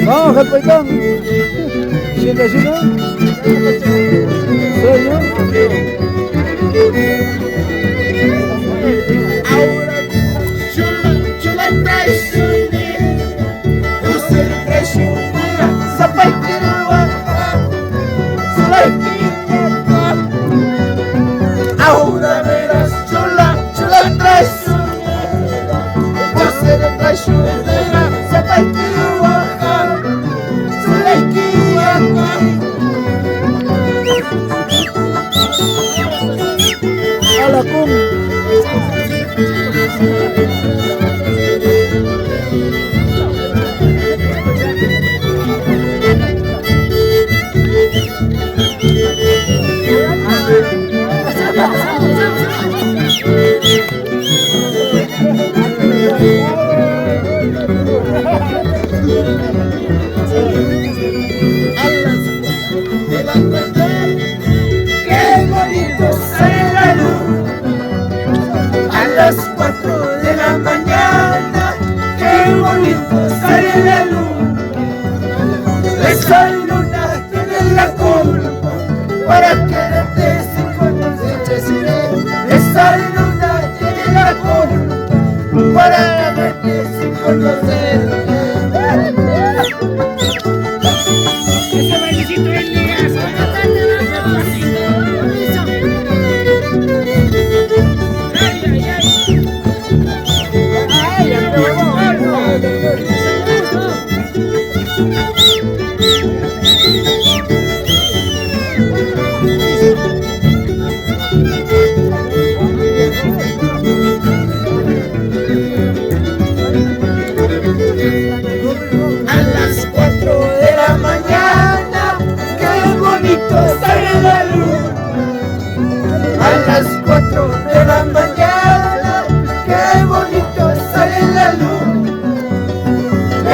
Vamos, el paitón. ¿Siete así, no? ¿Soy yo? Ahora yo la traicioné, usted traicionera, zapaitero, ahora verás, yo la traicioné, usted traicionera, zapaitero. A las 4 de la mañana, qué bonito sale la luna. Esa luna tiene la culpa para quererte sin conocer. Esa luna tiene la culpa para verte sin conocer. Ese bailecito es Elías. A las 4 de la mañana, qué bonito sale la luna. A las 4 de la mañana, qué bonito sale la luna.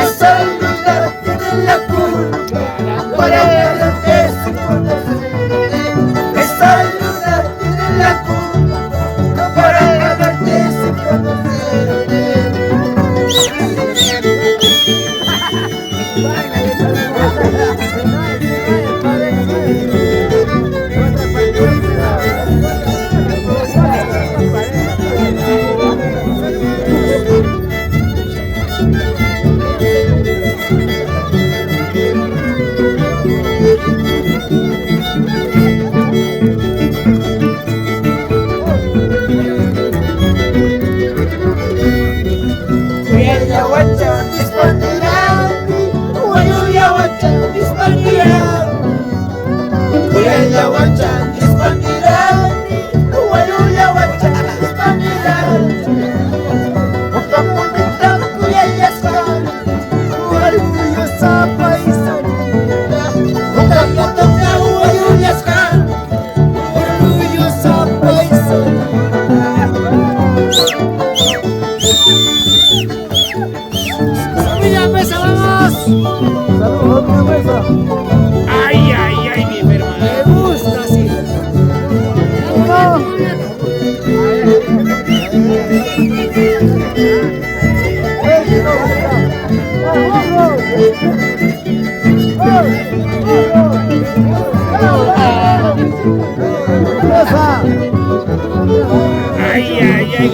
Esa luna tiene la culpa para verte sin conocer. Esa luna tiene la culpa para verte sin conocer. Ay, ay, ay, mi hermano. Me gusta así. Ay, ay, ay,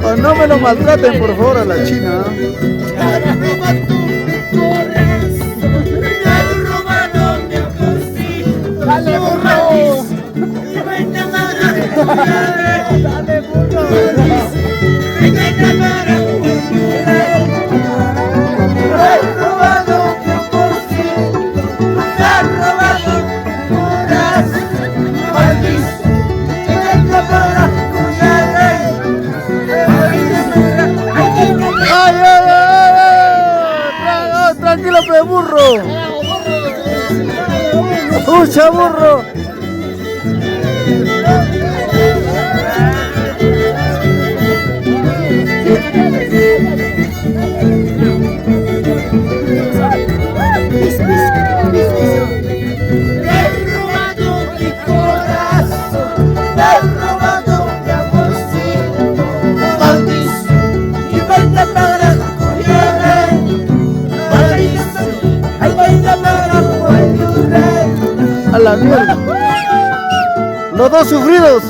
Oh, no me lo maltraten, por favor, a la China. Dale, burro. Dale, burro. Tranquilo, pe burro. Escucha, burro. A la mierda. Los dos sufridos.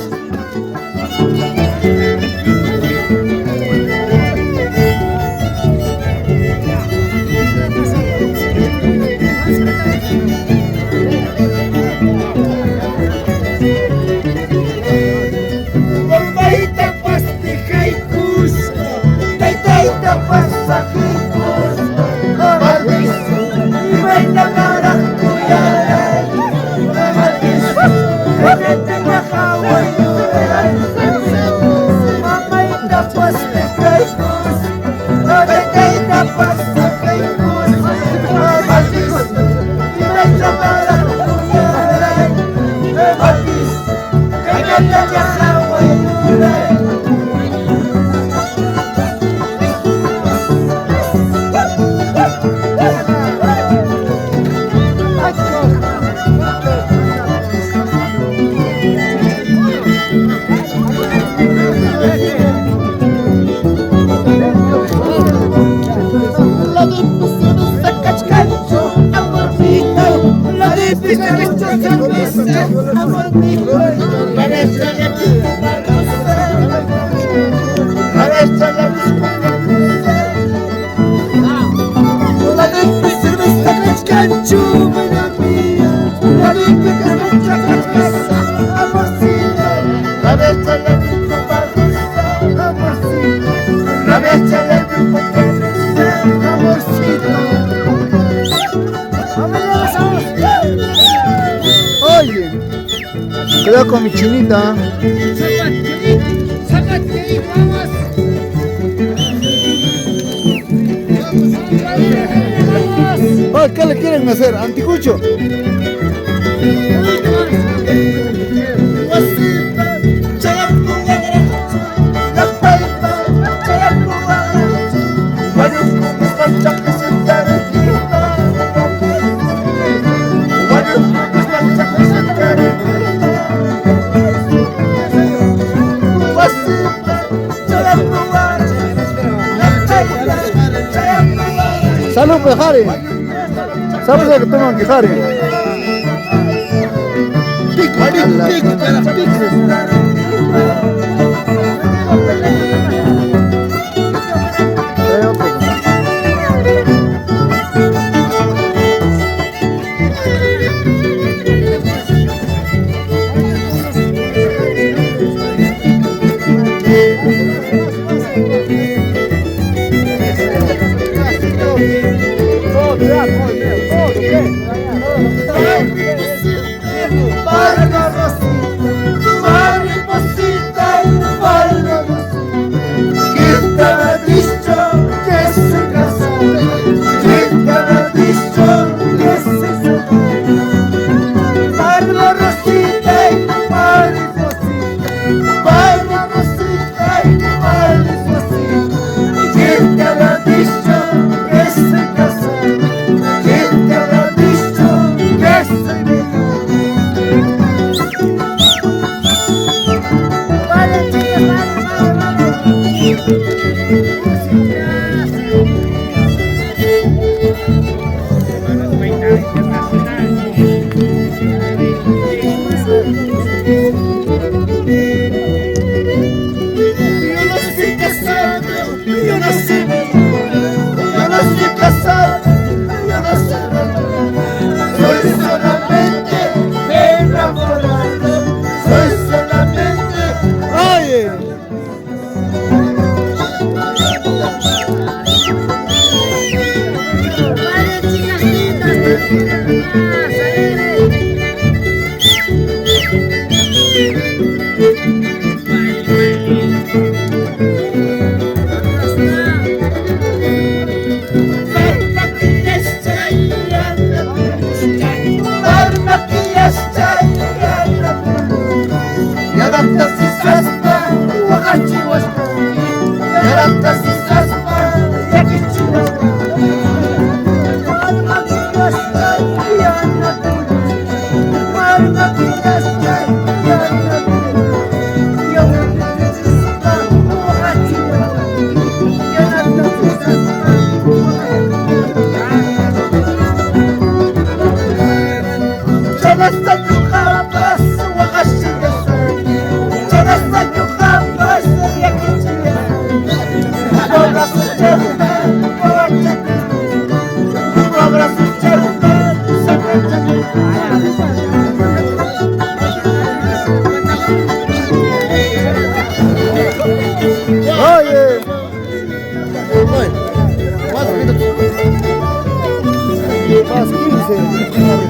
Oye, cuidado con mi chinita. Oh, ¿qué le quieren hacer? ¿Anticucho? Salud, pues, Jari. ¿Sabes lo que tengo que Jari? Mariposita,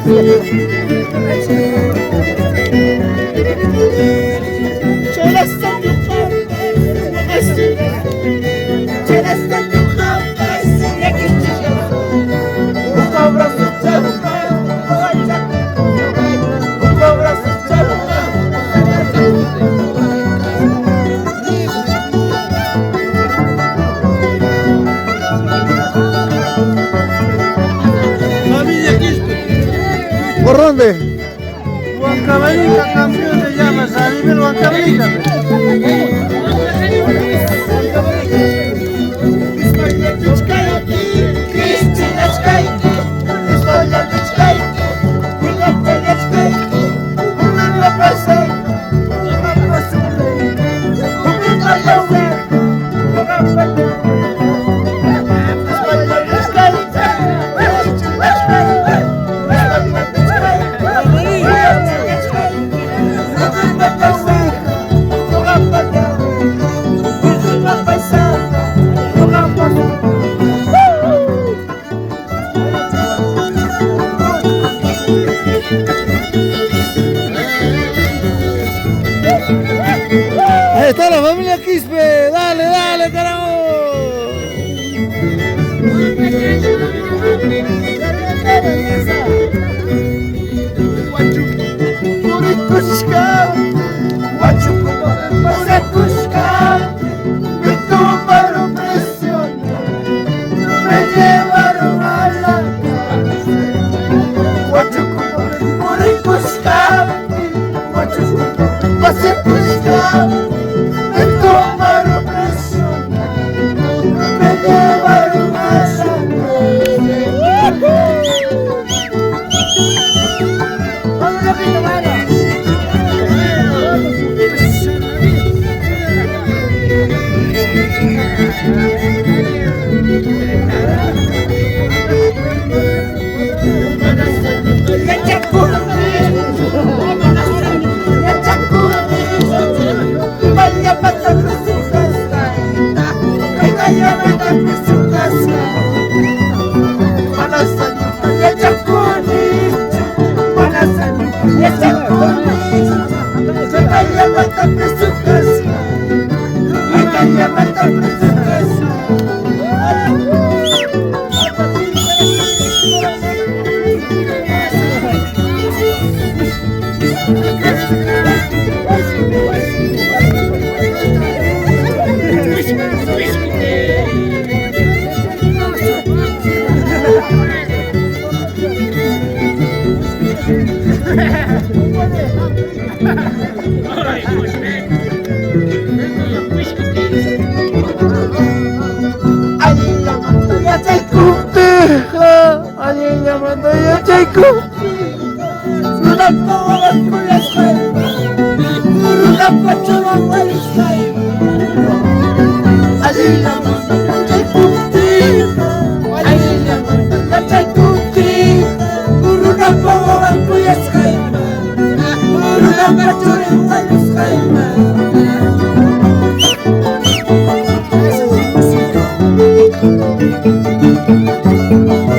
leche. ¿Por dónde? Huancabalita, campeón de llamas, a nivel Huancabalita. Ahí está la familia Quispe, dale, dale, carajo.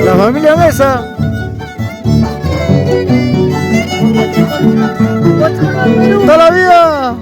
La familia Mesa. ¡Toda la vida!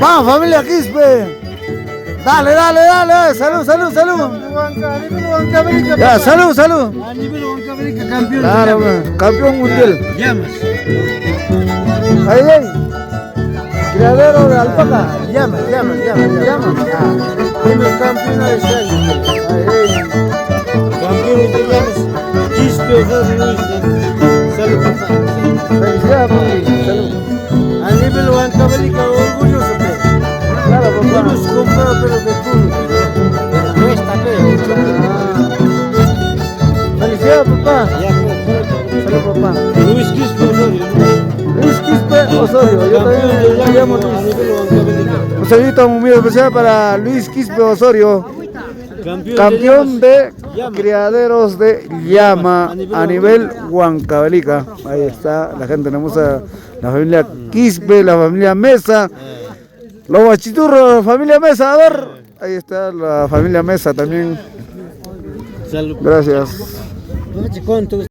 ¡Vamos, familia Quispe! Dale, dale, dale. Salud, salud, salud. Ya, salud, salud. A nivel Huancavelica, campeón. Claro, campeón mundial. Llamas. Ahí, ahí. Criadero de alpaca. Llamas. Fuimos campeón de este año. Ahí, ahí. Campeón de llamas. Quispe Osorio Luis. Salud, papá. Felicidades, papi. Salud. A nivel Huancavelica, orgulloso, pero. Claro, papá. Hemos comprado pelos de culo, pero no está feo. Felicidades, papá. Ya, pues, Salud, papá. Luis Quispe Osorio. Luis Quispe Osorio. Yo también me llamo A Luis. nivel Huancavelica. Un saludito muy especial para Luis Quispe Osorio, campeón de criaderos de llama a nivel Huancavelica. Ahí está la gente hermosa, la familia Quispe, la familia Mesa, los guachiturros, la familia Mesa. A ver, ahí está la familia Mesa también. Salud. Gracias. ¿Cuánto?